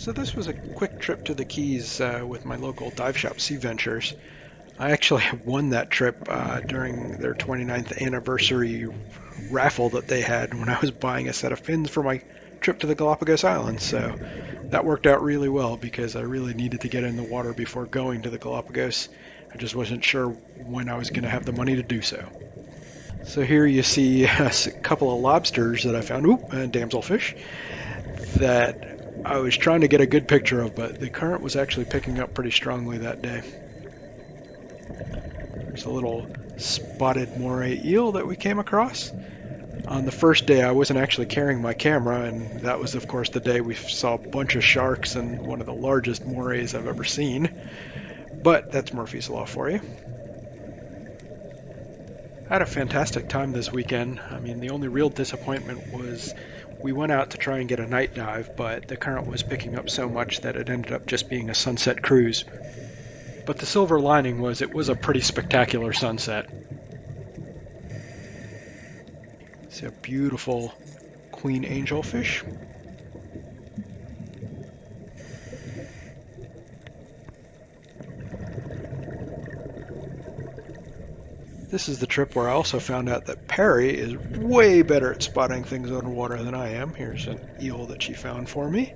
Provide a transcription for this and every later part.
So this was a quick trip to the Keys with my local dive shop, Sea Ventures. I actually won that trip during their 29th anniversary raffle that they had when I was buying a set of fins for my trip to the Galapagos Islands. So that worked out really well because I really needed to get in the water before going to the Galapagos. I just wasn't sure when I was going to have the money to do so. So here you see a couple of lobsters that I found, and damselfish, that I was trying to get a good picture of, but the current was actually picking up pretty strongly that day. There's a little spotted moray eel that we came across. On the first day I wasn't actually carrying my camera, and that was of course the day we saw a bunch of sharks and one of the largest morays I've ever seen. But that's Murphy's Law for you. I had a fantastic time this weekend. I mean, the only real disappointment was we went out to try and get a night dive, but the current was picking up so much that it ended up just being a sunset cruise. But the silver lining was it was a pretty spectacular sunset. See a beautiful queen angelfish. This is the trip where I also found out that Parry is way better at spotting things underwater than I am. Here's an eel that she found for me.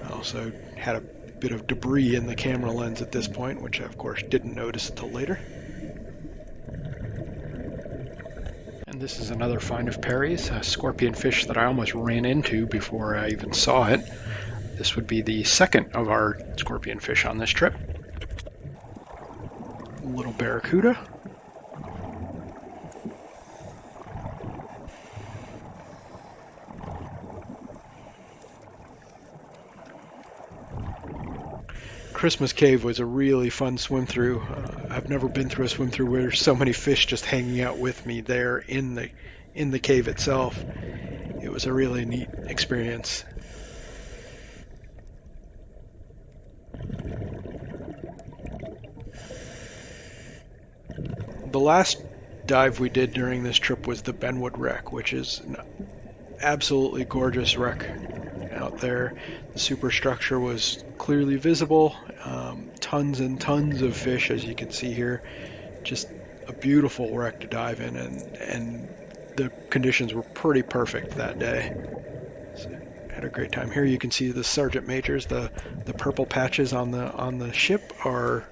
I also had a bit of debris in the camera lens at this point, which I of course didn't notice until later. And this is another find of Parry's, a scorpion fish that I almost ran into before I even saw it. This would be the second of our scorpion fish on this trip. A little barracuda. Christmas Cave was a really fun swim through. I've never been through a swim through where there's so many fish just hanging out with me there in the cave itself. It was a really neat experience. The last dive we did during this trip was the Benwood Wreck, which is an absolutely gorgeous wreck out there. The superstructure was clearly visible. Tons and tons of fish, as you can see here. Just a beautiful wreck to dive in, and the conditions were pretty perfect that day. So had a great time. Here you can see the Sergeant Majors. The purple patches on the ship are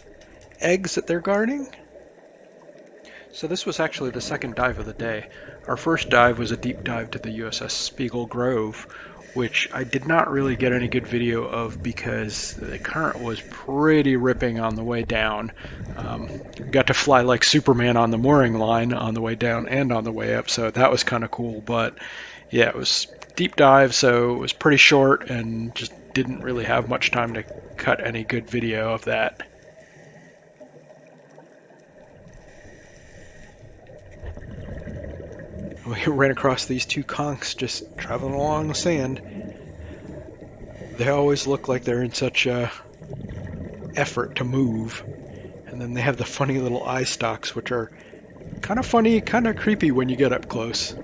eggs that they're guarding. So this was actually the second dive of the day. Our first dive was a deep dive to the USS Spiegel Grove, which I did not really get any good video of because the current was pretty ripping on the way down. Got to fly like Superman on the mooring line on the way down and on the way up, so that was kind of cool. But yeah, it was deep dive, so it was pretty short and just didn't really have much time to cut any good video of that. We ran across these two conchs just traveling along the sand. They always look like they're in such effort to move. And then they have the funny little eye stalks, which are kind of funny, kind of creepy when you get up close.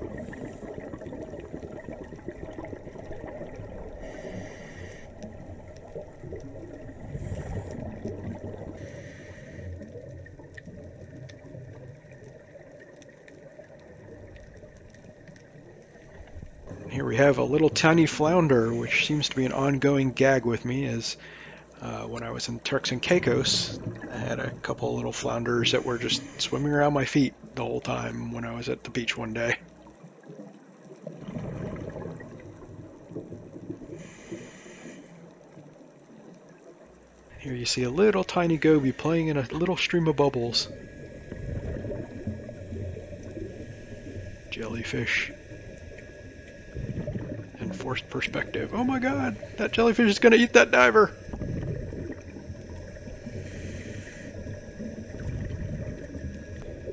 Here we have a little tiny flounder, which seems to be an ongoing gag with me, as when I was in Turks and Caicos, I had a couple of little flounders that were just swimming around my feet the whole time when I was at the beach one day. Here you see a little tiny goby playing in a little stream of bubbles. Jellyfish. Forced perspective. Oh my god, that jellyfish is going to eat that diver.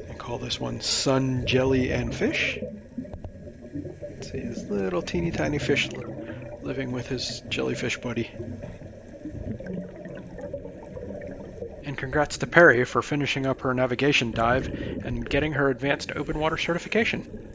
I call this one Sun, Jelly, and Fish. Let's see, this little teeny tiny fish living with his jellyfish buddy. And congrats to Parry for finishing up her navigation dive and getting her advanced open water certification.